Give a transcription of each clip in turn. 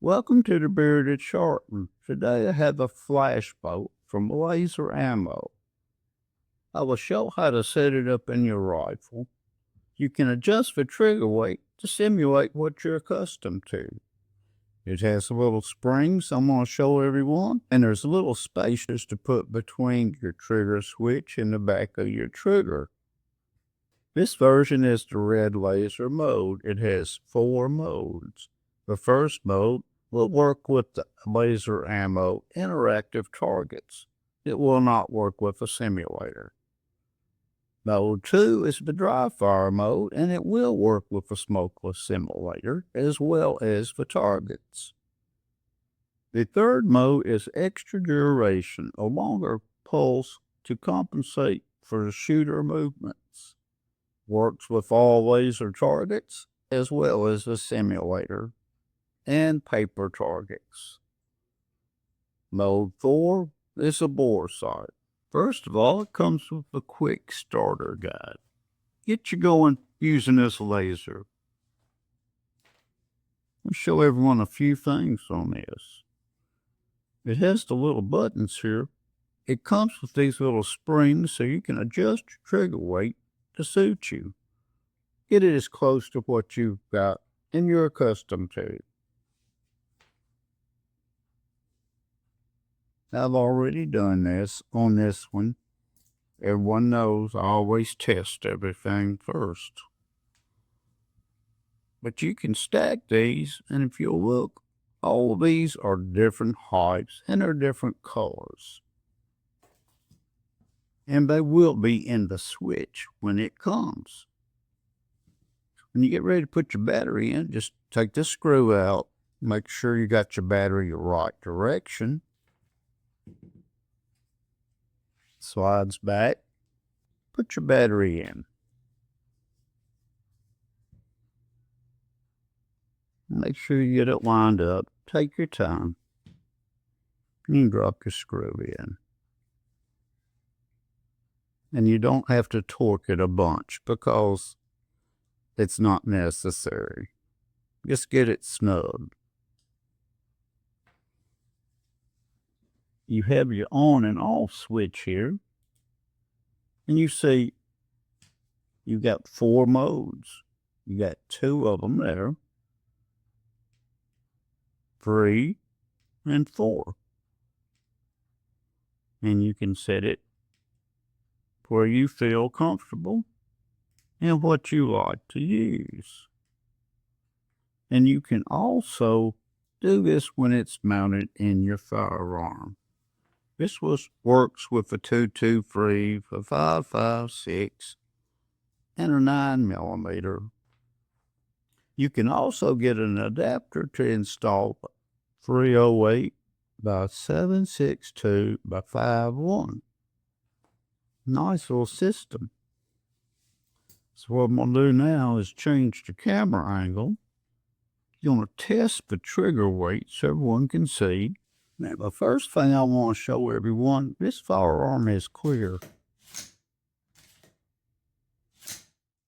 Welcome to the Bearded Sharpton. Today I have a Flashbolt from Laser Ammo. I will show how to set it up in your rifle. You can adjust the trigger weight to simulate what you're accustomed to. It has little springs I'm going to show everyone, and there's little spaces to put between your trigger switch and the back of your trigger. This version is the red laser mode. It has 4 modes. The first mode will work with the laser ammo interactive targets. It will not work with a simulator. Mode 2 is the dry fire mode, and it will work with a smokeless simulator as well as the targets. The third mode is extra duration, a longer pulse to compensate for the shooter movements. Works with all laser targets as well as the simulator and paper targets. Mode 4 is a bore sight. First of all, it comes with a quick starter guide. Get you going using this laser. I'll show everyone a few things on this. It has the little buttons here. It comes with these little springs so you can adjust your trigger weight to suit you. Get it as close to what you've got and you're accustomed to. I've already done this on this one. Everyone knows I always test everything first. But you can stack these, and if you'll look, all of these are different heights and they're different colors. And they will be in the switch when it comes. When you get ready to put your battery in, just take this screw out. Make sure you got your battery the right direction. Slides back. Put your battery in. Make sure you get it lined up. Take your time. You can drop your screw in. And you don't have to torque it a bunch because it's not necessary. Just get it snug. You have your on and off switch here. And you see you got 4 modes. You got 2 of them there. 3 and 4. And you can set it where you feel comfortable and what you like to use. And you can also do this when it's mounted in your firearm. This works with a 223, a 5.56, and a 9mm. You can also get an adapter to install 308 by 762 by 51. Nice little system. So what I'm going to do now is change the camera angle. You're going to test the trigger weight so everyone can see. Now, the first thing I want to show everyone, this firearm is clear.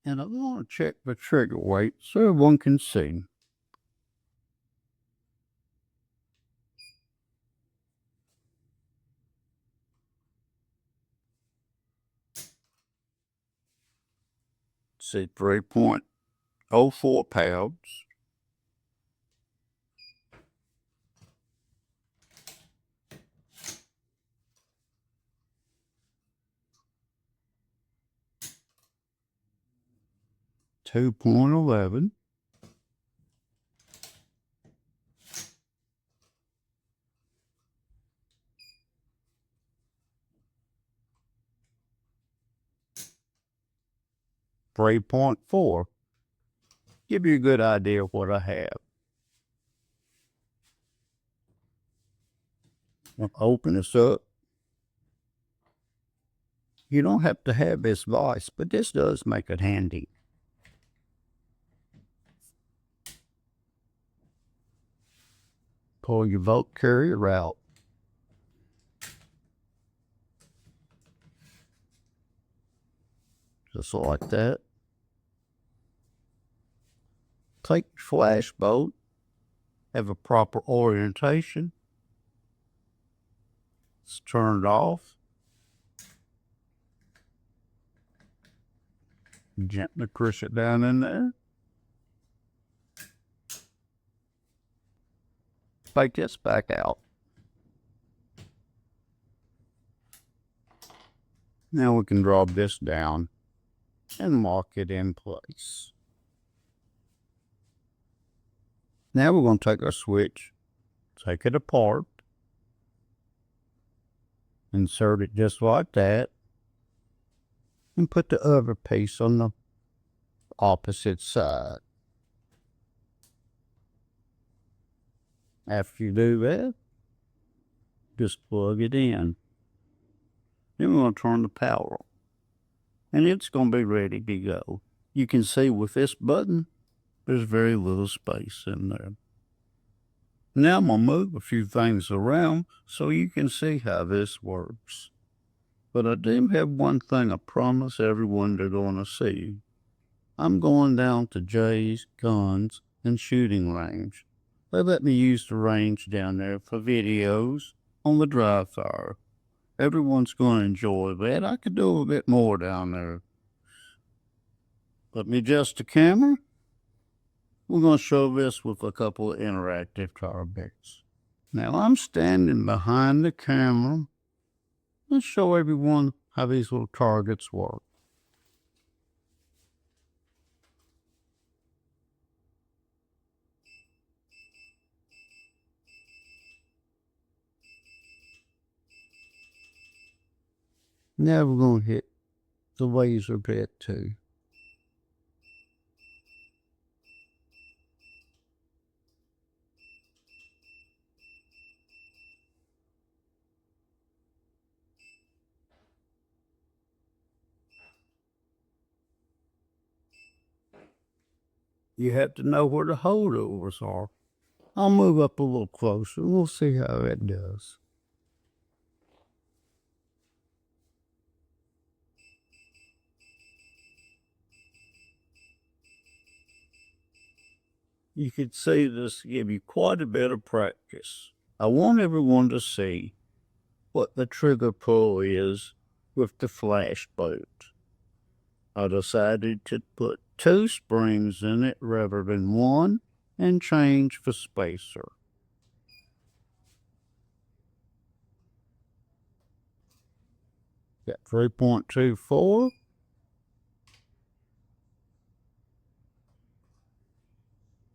And I'm going to check the trigger weight so everyone can see. See, 3.04 pounds. .11. 3.4. Give you a good idea of what I have. I'll open this up. You don't have to have this vise, but this does make it handy. Pull your bolt carrier out. Just like that. Take your Flashbolt have a proper orientation. It's turned off. Gently push it down in there. Take this back out. Now we can drop this down and lock it in place. Now we're going to take our switch, take it apart, insert it just like that, and put the other piece on the opposite side. After you do that, just plug it in. Then we're going to turn the power on, and it's going to be ready to go. You can see with this button, there's very little space in there. Now I'm going to move a few things around so you can see how this works. But I do have one thing I promise everyone they're going to see. I'm going down to Jay's Guns and Shooting Range. They let me use the range down there for videos on the dry fire. Everyone's going to enjoy that. I could do a bit more down there. Let me adjust the camera. We're going to show this with a couple of interactive targets. Now I'm standing behind the camera. Let's show everyone how these little targets work. Now we're going to hit the laser bit too. You have to know where the holdovers are. I'll move up a little closer and we'll see how it does. You could see this give you quite a bit of practice. I want everyone to see what the trigger pull is with the Flashbolt. I decided to put 2 springs in it rather than 1 and change the spacer. Got 3.24.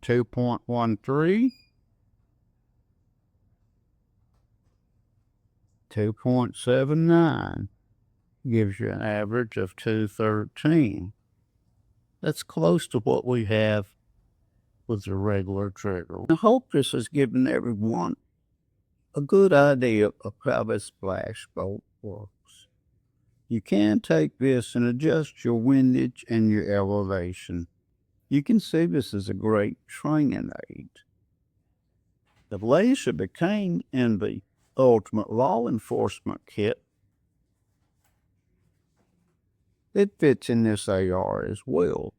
2.13, 2.79 gives you an average of 213. That's close to what we have with the regular trigger. I hope this has given everyone a good idea of how this Flashbolt works. You can take this and adjust your windage and your elevation. You can see this is a great training aid. The laser became in the Ultimate Law Enforcement Kit. It fits in this AR as well,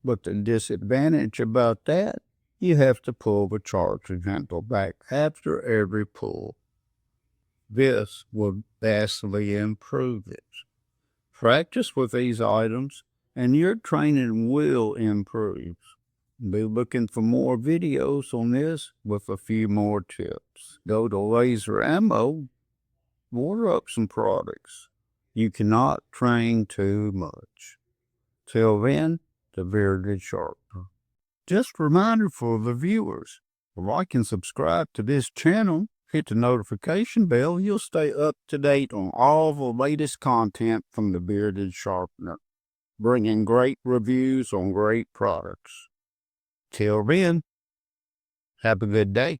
but the disadvantage about that, you have to pull the charging handle back after every pull. This will vastly improve it. Practice with these items and your training will improve. Be looking for more videos on this with a few more tips. Go to Laser Ammo, order up some products. You cannot train too much. Till then, the bearded sharpener. Just a reminder for the viewers, like and subscribe to this channel. Hit the notification bell. You'll stay up to date on all the latest content from the bearded sharpener, bringing great reviews on great products. Till then, have a good day.